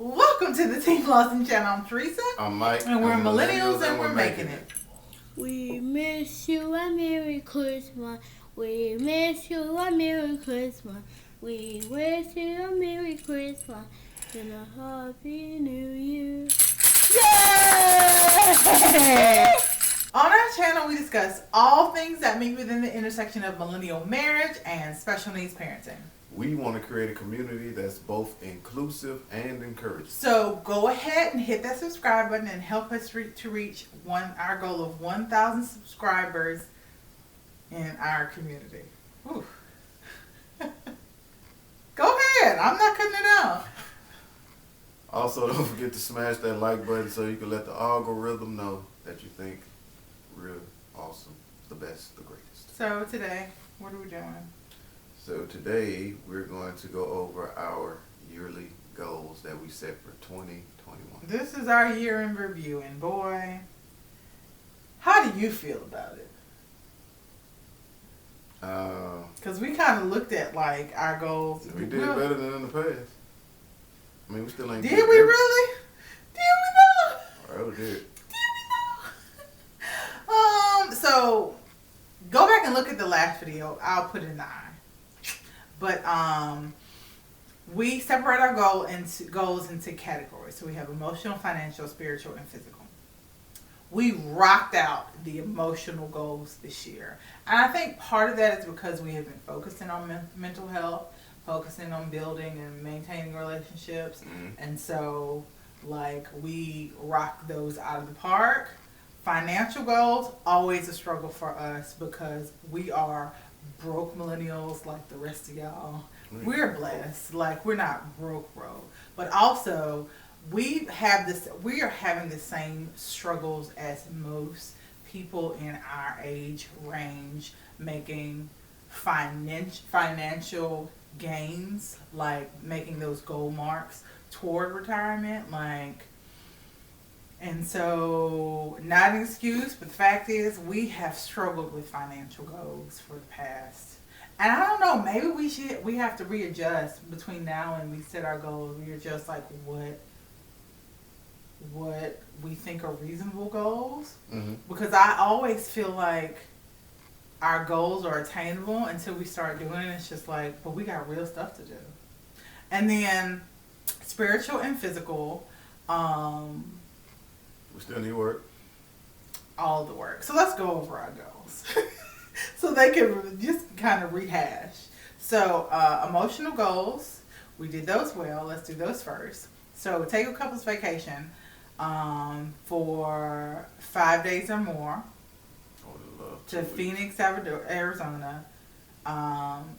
Welcome to the Team Lawson channel. I'm Theresa. I'm Mike. And we're millennials and we're making it. We miss you a Merry Christmas. We miss you a Merry Christmas. We wish you a Merry Christmas and a Happy New Year. Yay! On our channel, we discuss all things that meet within the intersection of millennial marriage and special needs parenting. We want to create a community that's both inclusive and encouraging. So go ahead and hit that subscribe button and help us reach our goal of 1,000 subscribers in our community. Ooh. Go ahead. I'm not cutting it out. Also, don't forget to smash that like button so you can let the algorithm know that you think we're awesome, the best, the greatest. So today, what are we doing? So today, we're going to go over our yearly goals that we set for 2021. This is our year in review, and boy, how do you feel about it? Because we kind of looked at like our goals. We did better than in the past. I mean, we still ain't. Did we really? Did we know? I really did. Did we know? So go back and look at the last video. I'll put it in the eye. But we separate our goals into categories. So we have emotional, financial, spiritual, and physical. We rocked out the emotional goals this year. And I think part of that is because we have been focusing on mental health, focusing on building and maintaining relationships. Mm-hmm. And so, like, we rocked those out of the park. Financial goals, always a struggle for us because we are broke millennials like the rest of y'all. We're blessed. Like, we're not broke. But also, we are having the same struggles as most people in our age range making financial gains, like making those goal marks toward retirement, like. And so, not an excuse, but the fact is, we have struggled with financial goals for the past. And I don't know, maybe we have to readjust between now and we set our goals. Readjust like what we think are reasonable goals. Mm-hmm. Because I always feel like our goals are attainable until we start doing it. It's just like, but we got real stuff to do. And then, spiritual and physical, We still need work. all the work. So let's go over our goals. So they can just kind of rehash. So emotional goals, we did those well. Let's do those first. So take a couple's vacation for 5 days or more to Phoenix, Arizona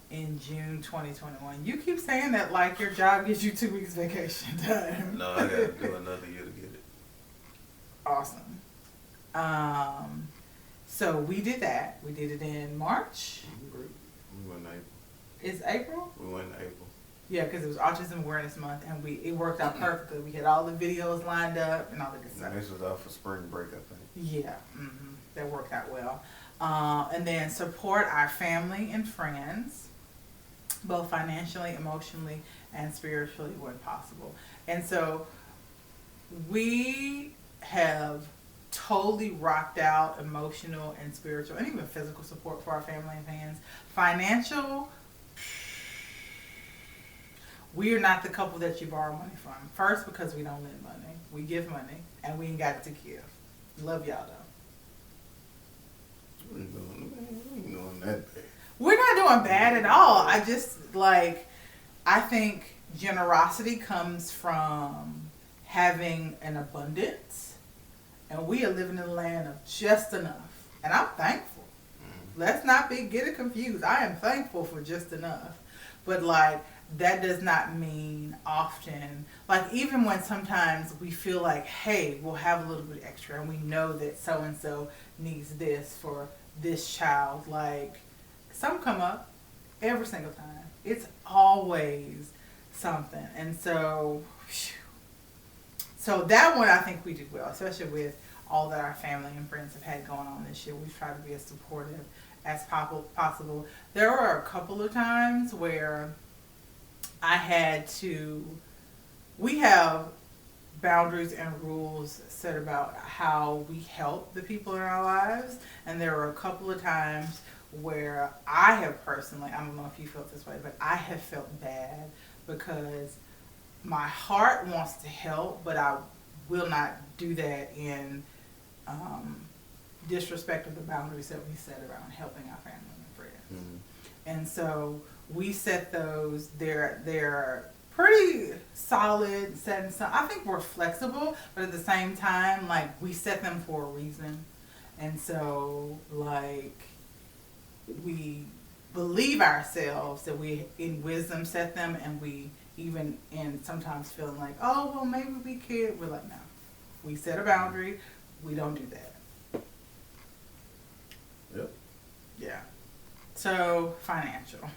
in June 2021. You keep saying that like your job gives you 2 weeks vacation time. No, I gotta do another year to get it. Awesome. So we did that. We did it in March. We went in April. Is April? We went in April. Yeah, because it was Autism Awareness Month, and it worked out perfectly. We had all the videos lined up and all the good stuff. And this was out for spring break, I think. Yeah, that worked out well. And then support our family and friends, both financially, emotionally, and spiritually when possible. And so we have totally rocked out emotional and spiritual and even physical support for our family and fans. Financial, we are not the couple that you borrow money from. First, because we don't lend money. We give money, and we ain't got it to give. Love y'all, though. We ain't doing that bad. We're not doing bad at all. I just, I think generosity comes from having an abundance. And we are living in a land of just enough. And I'm thankful. Let's not get it confused. I am thankful for just enough. But that does not mean often. Even when sometimes we feel like, hey, we'll have a little bit extra and we know that so-and-so needs this for this child. Some come up every single time. It's always something. And so that one I think we did well, especially with all that our family and friends have had going on this year. We've tried to be as supportive as possible. There were a couple of times where I had to we have boundaries and rules set about how we help the people in our lives. And there were a couple of times where I have personally, I don't know if you felt this way, but I have felt bad because my heart wants to help, but I will not do that in disrespect of the boundaries that we set around helping our family and friends. Mm-hmm. And so we set those, they're pretty solid, set in stone. I think we're flexible, but at the same time, like, we set them for a reason. And so, like, we believe ourselves that we, in wisdom, set them, and we even, in sometimes feeling like, oh, well, maybe we could. We're like, no. We set a boundary. We don't do that. Yep. Yeah. So, financial.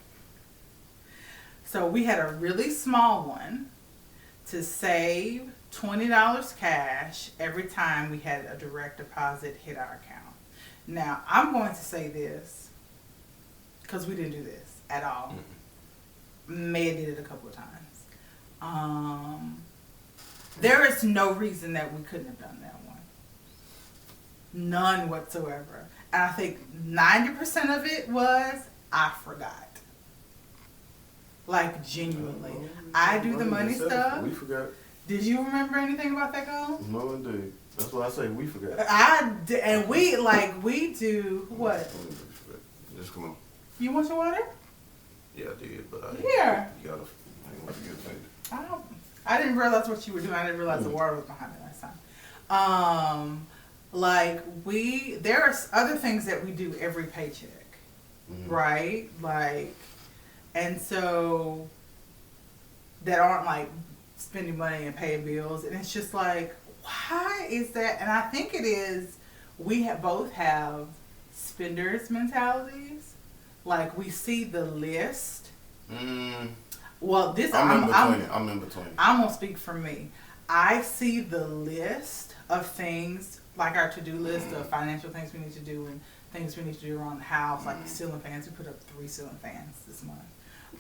So we had a really small one to save $20 cash every time we had a direct deposit hit our account. Now, I'm going to say this because we didn't do this at all. May have did it a couple of times. There is no reason that we couldn't have done that one. None whatsoever. And I think 90% of it was I forgot. Like, genuinely. I do the money stuff. We forgot. Did you remember anything about that goal? No, indeed. That's why I say we forgot. And we do what? Just come on. You want your water? Yeah, I did, but I Here. You gotta. I ain't want to get offended. I didn't realize what you were doing. I didn't realize the water was behind me last time. There are other things that we do every paycheck, right? Like, and so that aren't like spending money and paying bills, and it's just like, why is that? And I think it is we both have spenders mentalities. Like, we see the list. Well, this I'm in between. I'm gonna speak for me. I see the list of things, like our to-do list of financial things we need to do and things we need to do around the house, like the ceiling fans. We put up 3 ceiling fans this month.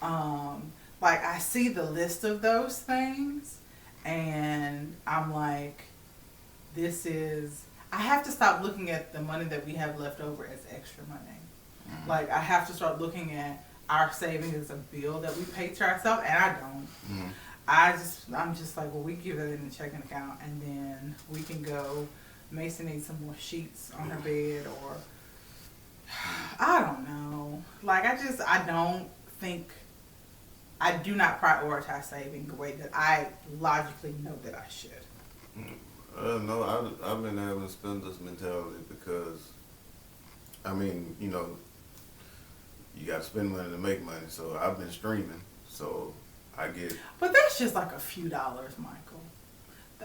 I see the list of those things, and I'm like, I have to stop looking at the money that we have left over as extra money. Like, I have to start looking at our savings as a bill that we pay to ourselves, and I don't. I'm just like, well, we give it in the checking account, and then we can go. Mason needs some more sheets on her bed, or I don't know. Like, I do not prioritize saving the way that I logically know that I should. No, I've been having spenders mentality because, I mean, you know, you got to spend money to make money. So I've been streaming, so I get. But that's just like a few dollars, Michael.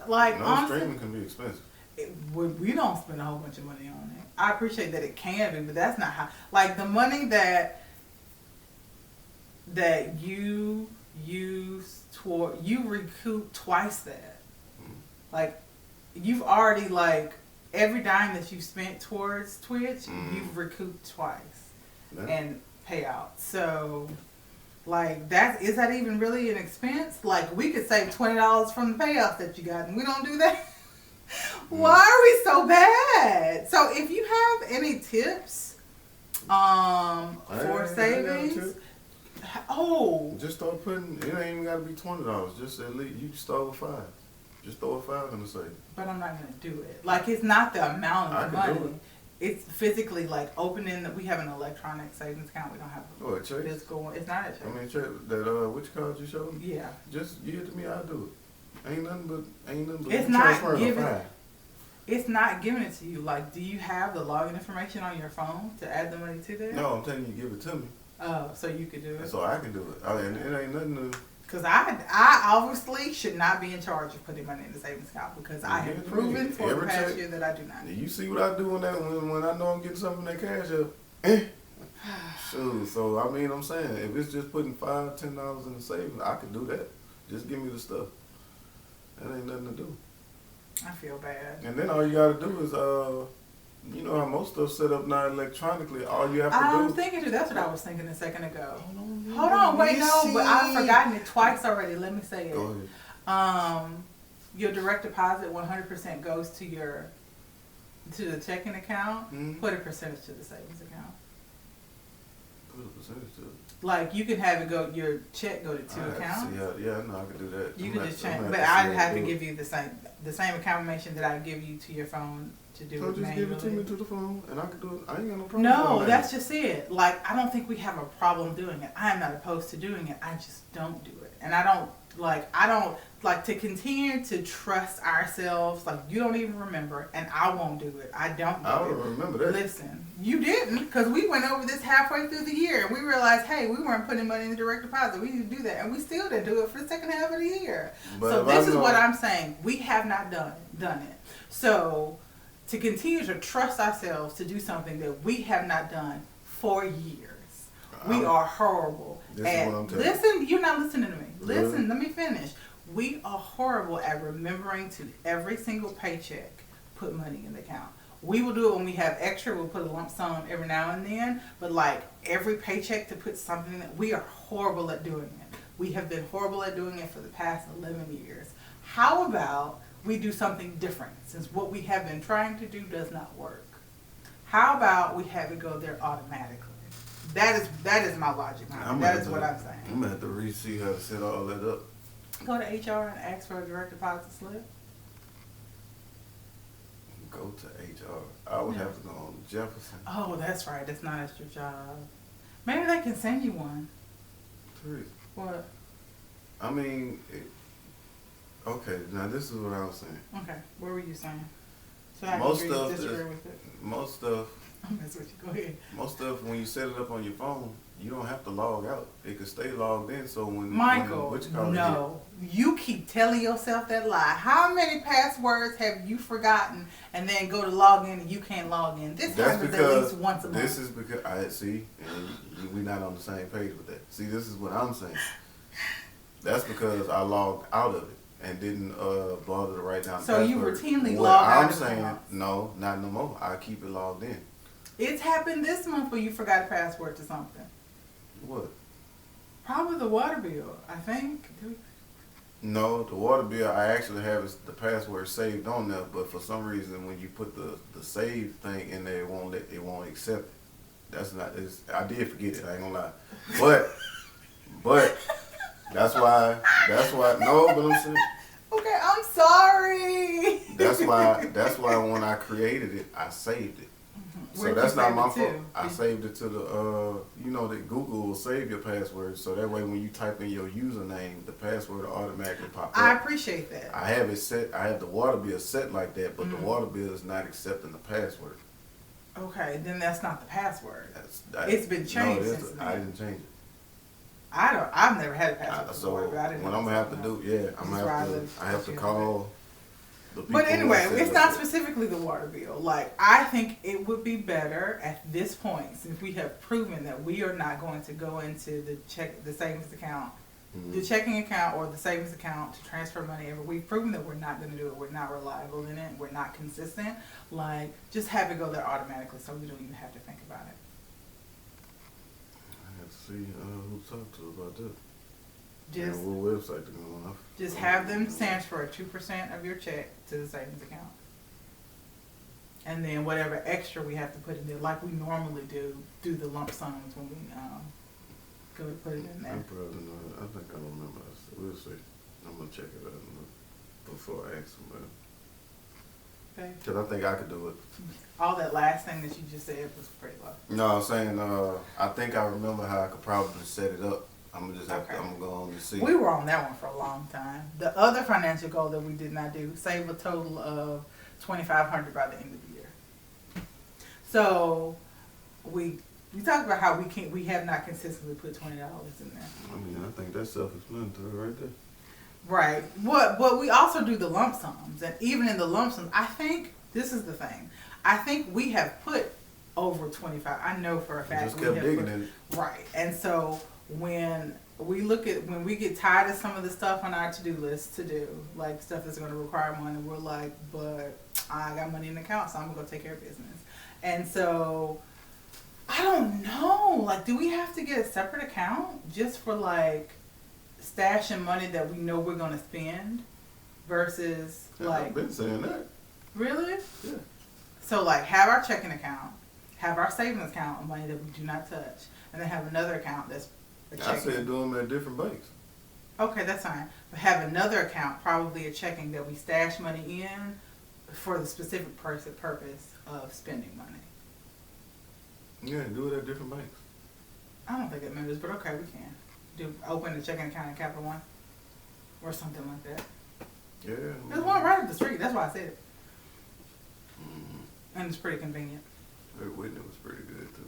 Like, no, honestly, streaming can be expensive. We don't spend a whole bunch of money on it. I appreciate that it can be, but that's not how. Like, the money that you use you recoup twice that. Like, you've already, like, every dime that you spent towards Twitch, you've recouped twice and payout. So, like, is that even really an expense? Like, we could save $20 from the payouts that you got, and we don't do that. Why are we so bad? So, if you have any tips for savings, just start putting. It ain't even got to be $20. Just at least you start with $5. Just throw a $5 in the savings. But I'm not gonna do it. Like, it's not the amount of money. It's physically like opening. We have an electronic savings account. We don't have a physical one. It's not a check. I mean, check that. Which card you showed me? Yeah. Just give it to me. I'll do it. Ain't nothing but. It's not giving. It's not giving it to you. Like, do you have the login information on your phone to add the money to there? No, I'm telling you, give it to me. Oh, so you could do it. So I can do it. It ain't nothing to. Because I obviously should not be in charge of putting money in the savings account, because I have proven for the past year that I do not. You see what I do when I know I'm getting something in that cash up. Shoot. So I mean, I'm saying, if it's just putting $5, $10 in the savings, I can do that. Just give me the stuff. That ain't nothing to do. I feel bad. And then all you gotta do is you know how most stuff set up now electronically. All you have to do. I'm thinking too. That's what I was thinking a second ago. Hold on, wait, no, but I've forgotten it twice already. Let me say it. Go ahead. your direct deposit 100% goes to the checking account, put a percentage to the savings account. Put a percentage to it. Like you can have it go, your check go to two accounts. Yeah, I know I can do that. You can just change, but I'd have to give you the same account information that I give you to your phone to do so it just manually. give it to me to the phone, and I can do it. I ain't got no problem. No, that's just it. Like I don't think we have a problem doing it. I am not opposed to doing it. I just don't do it, and I don't like to continue to trust ourselves. Like you don't even remember, and I won't do it. I don't do I it. don't remember that. Listen, you didn't, because we went over this halfway through the year, and we realized, hey, we weren't putting money in the direct deposit. We need to do that, and we still didn't do it for the second half of the year. But so this is what I'm saying. We have not done it. So to continue to trust ourselves to do something that we have not done for years. We are horrible at, listen, you're not listening to me. Listen, let me finish. We are horrible at remembering to every single paycheck put money in the account. We will do it when we have extra. We'll put a lump sum every now and then. But like every paycheck to put something that we are horrible at doing it. We have been horrible at doing it for the past 11 years. How about we do something different, since what we have been trying to do does not work? How about we have it go there automatically? That is my logic. That is what I'm saying. I'm gonna have to re-see how to set all that up. Go to HR and ask for a direct deposit slip. Go to HR. I would have to go on Jefferson. Oh, that's right. That's not at your job. Maybe they can send you one. Theresa. What? I mean, okay. Now this is what I was saying. Okay. What were you saying? So I Most agree or stuff disagree is- with it. Most stuff, I'm messing with you. Go ahead. most stuff when you set it up on your phone, you don't have to log out. It can stay logged in. So when Michael, no. You keep telling yourself that lie. How many passwords have you forgotten and then go to log in and you can't log in? This happens at least once a month. This is because I see, and we're not on the same page with that. See, this is what I'm saying. That's because I logged out of it and didn't bother to write down the So password. you routinely What log out I'm of saying, accounts. no, not no more. I keep it logged in. It's happened this month where you forgot a password to something. What? Probably the water bill, I think. No, the water bill, I actually have the password saved on there, but for some reason when you put the save thing in there, it won't accept it. That's not, I did forget it, I ain't gonna lie. But that's why, no, but I'm saying. Okay, I'm sorry. That's why when I created it, I saved it. So Where'd that's you not save my it to? fault. I saved it to the, that Google will save your password, so that way when you type in your username, the password will automatically pop up. I appreciate that. I have it set. I have the water bill set like that, but the water bill is not accepting the password. Okay, then that's not the password. It's been changed since then. I didn't change it. I've never had a password So before, but I didn't what know I'm gonna have to do, I have to call the people. But anyway, who set it's it not up. specifically the water bill. Like, I think it would be better at this point, since we have proven that we are not going to go into the savings account, the checking account or the savings account to transfer money. We've proven that we're not going to do it. We're not reliable in it. We're not consistent. Like, just have it go there automatically so we don't even have to think about it. I have to see who to talk to about that. Just, and what website to go on. just have them transfer 2% of your check to the savings account. And then whatever extra we have to put in there, like we normally do the lump sums when we go to put it in there. I probably know. I think I remember. We'll see. I'm gonna check it out before I ask somebody. Okay. Cause I think I could do it. All that last thing that you just said was pretty low. No, I'm saying I think I remember how I could probably set it up. I'm gonna just have Okay. to. I'm gonna go on and see. We were on that one for a long time. The other financial goal that we did not do, save a total of $2,500 by the end of the year. So we talked about how we have not consistently put $20 in there. I mean, I think that's self-explanatory right there. Right. But we also do the lump sums, and even in the lump sums, I think this is the thing. I think we have put over 25. I know for a fact. Just kept digging in it. Right. And so when we get tired of some of the stuff on our to-do list to do, like stuff that's going to require money, we're like, but I got money in the account, so I'm going to go take care of business. And so I don't know. Like, do we have to get a separate account just for like stashing money that we know we're going to spend? versus I've been saying that. Really? Yeah. So like have our checking account, have our savings account of money that we do not touch, and then have another account that's a checking. I said do them at different banks. Okay, that's fine. But have another account, probably a checking, that we stash money in for the specific purpose of spending money. Yeah, do it at different banks. I don't think it matters, but okay, we can. Open a checking account at Capital One or something like that. Yeah. There's one right up the street. That's why I said it. And it's pretty convenient. Whitney was pretty good too.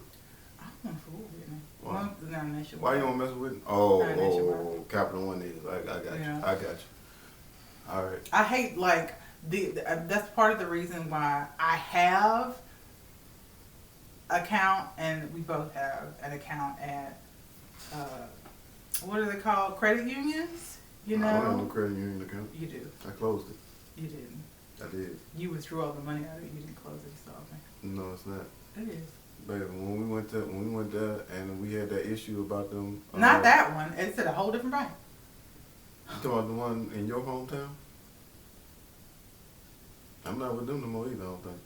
I don't want to fool Whitney. Why? Well, not nationwide. Why you want to mess with Whitney? Nationwide. Capital One is. I got you. Yeah. I got you. All right. I hate like that's part of the reason why I have account, and we both have an account at what are they called? Credit unions? You know? I don't have no credit union account. You do. I closed it. You didn't. I did. You withdrew all the money out of it. You didn't close it. So No, it's not. it is. Baby, when we went there and we had that issue about them. Not that one. It's at a whole different bank. You talking about the one in your hometown? I'm not with them no more either, I don't think.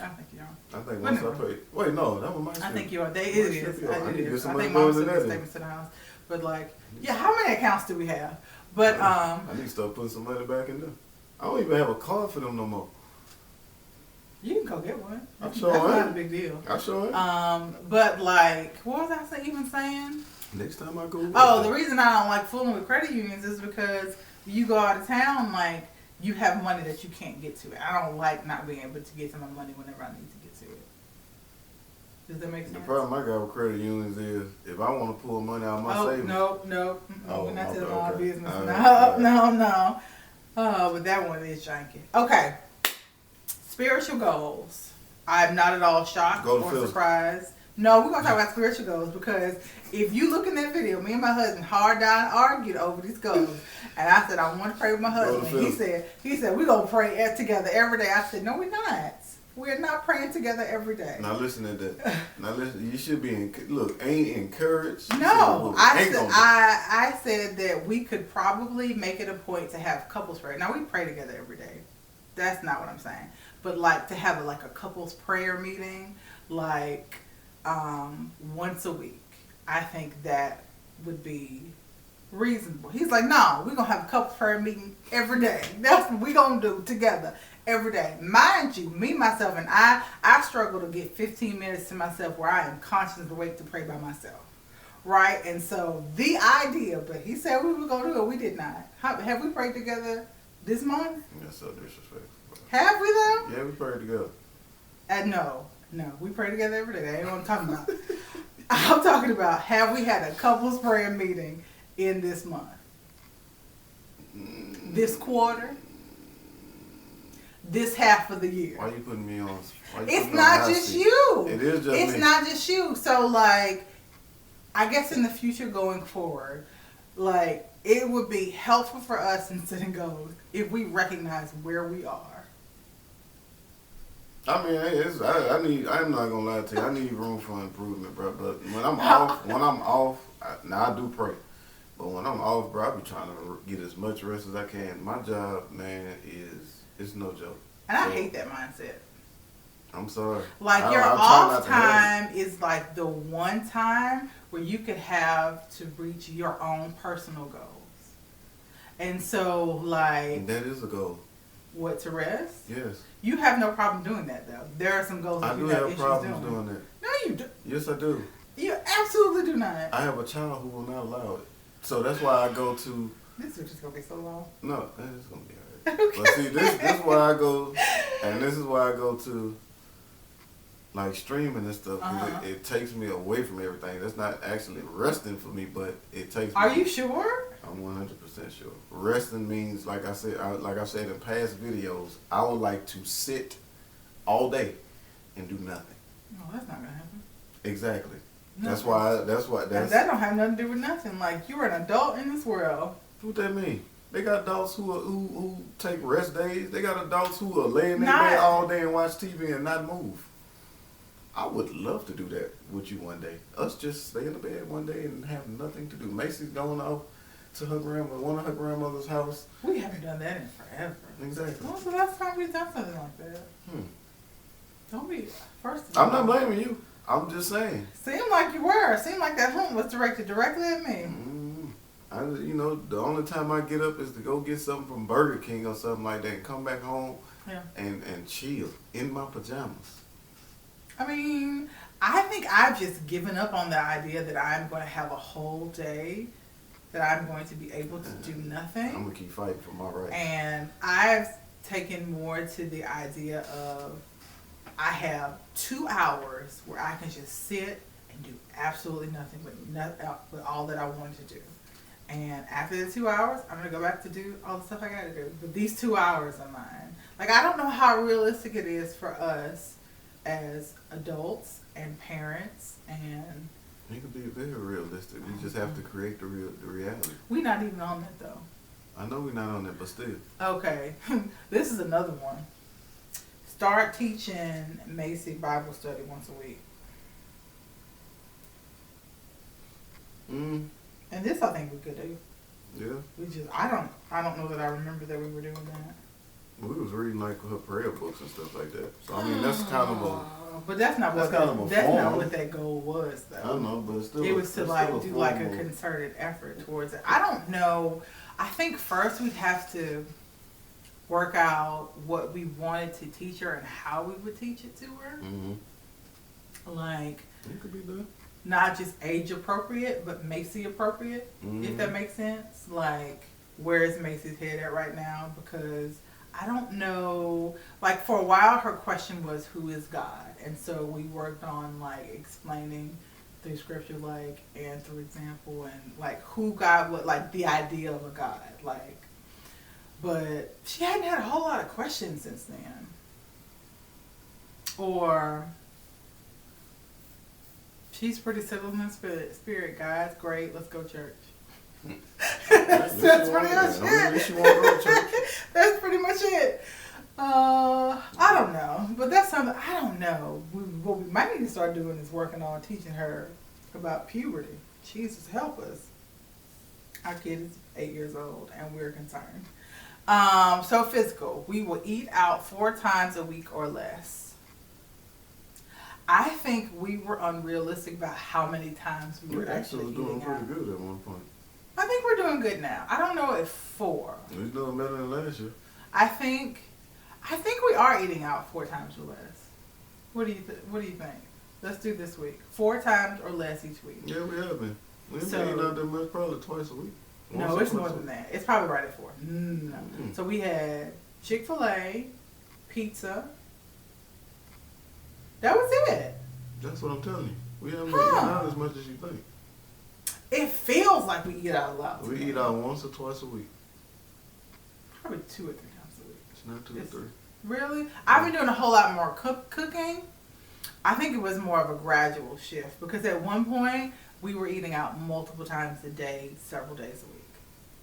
I think you are. I think once I paid. Wait, no, that was my shit. I think you are. It My is. shit, It yo. I need to get is. some I money think Mom going sent to me that. statements to the house. But like, yeah, how many accounts do we have? But I need to start putting some money back in there. I don't even have a card for them no more. you can go get one. I sure That's not am. a big deal. I sure am. But like, what was I even saying? Next time I go. Oh, the reason I don't like fooling with credit unions is because you go out of town, like you have money that you can't get to. I don't like not being able to get to my money whenever I need to get to it. Does that make sense? The problem I got with credit unions is if I want to pull money out of my savings. No, Oh, we're not okay, telling our okay. business. All No, right. no. But that one is janky. Okay. Spiritual goals. I'm not at all shocked Go to or Phil's. surprised. No, we're going to talk about spiritual goals because if you look in that video, me and my husband hard down argued over these goals. And I said, I want to pray with my husband. Go to He said, we're going to pray together every day. I said, no, we're not. We're not praying together every day. Now listen to that. Now listen, you should be ain't encouraged. No, I said that we could probably make it a point to have couples prayer. Now we pray together every day. That's not what I'm saying. But like to have a couples prayer meeting, like once a week. I think that would be reasonable. He's like, no, we're gonna have a couples prayer meeting every day. That's what we're gonna do together every day. Mind you, me, myself, and I struggle to get 15 minutes to myself where I am conscious awake to pray by myself. Right? And so the idea, but he said we were going to do it. We did not. Have we prayed together this month? That's so disrespectful. Have we though? Yeah, we prayed together. No. We pray together every day. That ain't what I'm talking about. I'm talking about have we had a couples prayer meeting in this month? This quarter? This half of the year? Why you putting me on? It's not just you. It is just It's me. not just you. So like, I guess in the future going forward, like it would be helpful for us in setting goals if we recognize where we are. I mean, I'm not gonna lie to you. I need room for improvement, bro. But when I'm off, I do pray. But when I'm off, bro, I be trying to get as much rest as I can. My job, man, it's no joke. And I hate that mindset. I'm sorry. Like your I try off not to have time is like the one time where you could have to reach your own personal goals. And so like, And that is a goal. what, to rest? Yes. You have no problem doing that though. There are some goals that I you do have have issues problems doing. doing that. No, you do. Yes, I do. You absolutely do not. I have a child who will not allow it. So that's why I go to. This is just gonna be so long. No, it's gonna be alright. Okay. But see, this is why I go, and this is why I go to, like streaming and stuff. 'Cause it takes me away from everything. That's not actually resting for me, but it takes. Are me, you sure? I'm 100% sure. Resting means, like I said in past videos, I would like to sit all day and do nothing. No, that's not gonna happen. Exactly. No. That's why. That don't have nothing to do with nothing. Like you're an adult in this world. What that mean? They got adults who take rest days. They got adults who are laying in their Not- bed all day and watch TV and not move. I would love to do that with you one day. Us just stay in the bed one day and have nothing to do. Macy's going off. to one of her grandmother's house. We haven't done that in forever. Exactly. When was the last time we've done something like that? Don't be, first of I'm all. not blaming you. I'm just saying. Seemed like you were. Seemed like that home was directed directly at me. The only time I get up is to go get something from Burger King or something like that and come back home and chill in my pajamas. I mean, I think I've just given up on the idea that I'm going to have a whole day that I'm going to be able to do nothing. I'm going to keep fighting for my rights. And I've taken more to the idea of I have 2 hours where I can just sit and do absolutely nothing but all that I wanted to do. And after the 2 hours, I'm going to go back to do all the stuff I got to do. But these 2 hours are mine. Like, I don't know how realistic it is for us as adults and parents, and it can be very realistic. We just have to create the reality. We're not even on that though. I know we're not on that, but still. Okay, this is another one. Start teaching Macy Bible study once a week. And this I think we could do. Yeah. I don't know that I remember that we were doing that. We was reading like her prayer books and stuff like that. So I mean that's kind of a. But that's not what that goal was though. I know, but it's still. It was to like do like a concerted effort towards it. I don't know. I think first we'd have to work out what we wanted to teach her and how we would teach it to her. Like. It could be done. Not just age appropriate, but Macy appropriate, if that makes sense. Like, where is Macy's head at right now? Because I don't know. Like, for a while, her question was, who is God? And so we worked on, like, explaining through scripture, like, and through example, and, like, who God would, like, the idea of a God. Like, but she hadn't had a whole lot of questions since then. Or... she's pretty civil in spirit. God's great. Let's go church. That's pretty much it. That's pretty much it. I don't know. But that's something, I don't know. What we might need to start doing is working on teaching her about puberty. Jesus, help us. Our kid is 8 years old and we're concerned. So physical. We will eat out 4 times a week or less. I think we were unrealistic about how many times we were actually doing eating pretty out. good at one point. I think we're doing good now. I don't know if 4. We're doing better than last year. I think we are eating out 4 times or less. What do you think? Let's do this week. 4 times or less each week. Yeah, we have been. We've been eating out that much, probably twice a week. No, it's more than that. It's probably right at 4. No. So we had Chick-fil-A, pizza. That was it. That's what I'm telling you. We haven't been eating out as much as you think. It feels like we eat out a lot. We eat out once or twice a week. Probably 2 or 3 times a week. It's not 2 or 3. Really? I've been doing a whole lot more cooking. I think it was more of a gradual shift because at one point we were eating out multiple times a day, several days a week.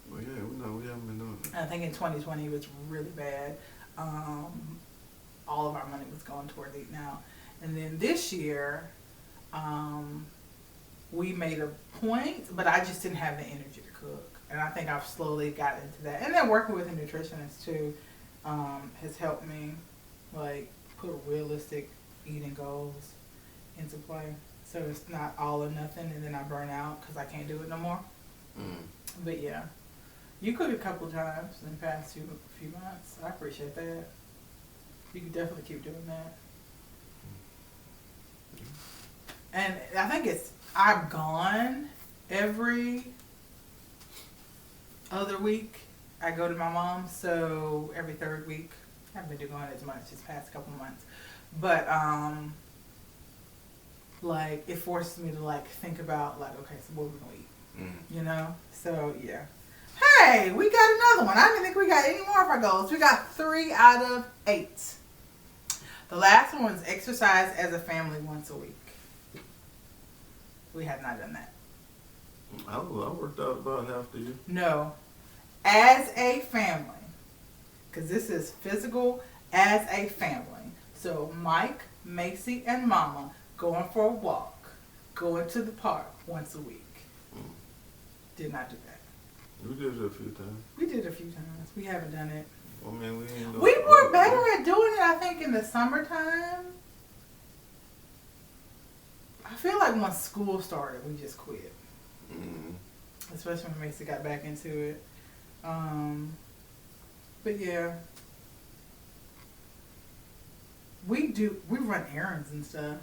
Well, yeah, we haven't been doing it. I think in 2020 it was really bad. All of our money was going toward eating out. And then this year, we made a point, but I just didn't have the energy to cook. And I think I've slowly gotten into that. And then working with a nutritionist too has helped me like put realistic eating goals into play. So it's not all or nothing, and then I burn out because I can't do it no more. But yeah, you cooked a couple of times in the past few months. I appreciate that. You could definitely keep doing that. And I think I've gone every other week. I go to my mom's, so every 3rd week. I haven't been doing it as much this past couple months. But, like, it forces me to, like, think about, like, okay, so what are we going to eat? You know? So, yeah. Hey, we got another one. I didn't think we got any more of our goals. We got 3 out of 8. The last one was exercise as a family once a week. We have not done that. I worked out about half the year. No. As a family. Because this is physical as a family. So Mike, Macy, and Mama going for a walk. Going to the park once a week. Did not do that. We did it a few times. We did a few times. We haven't done it. I mean, we ain't doing We were better at doing it, I think, in the summertime. I feel like once school started, we just quit. Mm-hmm. Especially when Macy got back into it. But yeah. We run errands and stuff.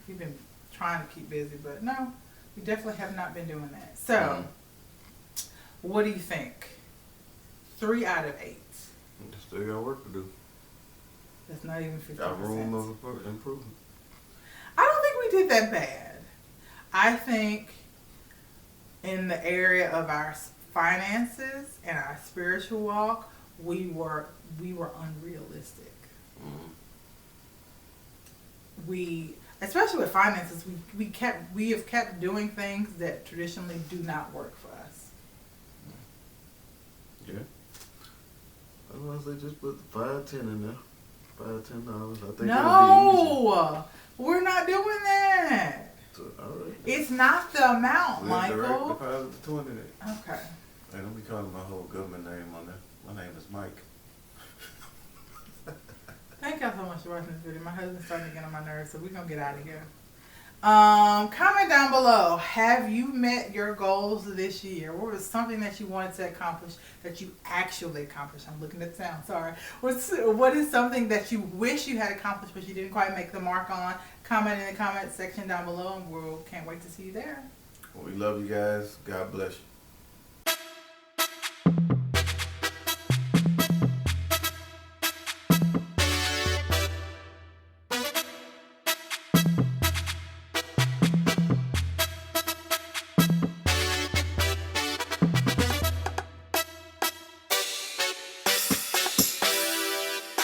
We've been trying to keep busy, but no, we definitely have not been doing that. So, what do you think? 3 out of 8. Still got work to do. That's not even 50%. Got room of improvement. I don't think we did that bad. I think in the area of our finances and our spiritual walk, we were unrealistic. Mm-hmm. Especially with finances, we have kept doing things that traditionally do not work for us. Yeah. Otherwise, they just put $5, $10 in there. $5, $10. I think No, we're not doing that. So, all right. It's not the amount, We'll direct Michael. deposit the 20 then. Okay. Hey, don't be calling my whole government name on there. My name is Mike. Thank y'all so much for watching this video. My husband's starting to get on my nerves, so we're going to get out of here. Comment down below. Have you met your goals this year? What was something that you wanted to accomplish that you actually accomplished? I'm looking at sound, sorry. What is something that you wish you had accomplished but you didn't quite make the mark on? Comment in the comment section down below, and we can't wait to see you there. Well, we love you guys. God bless you.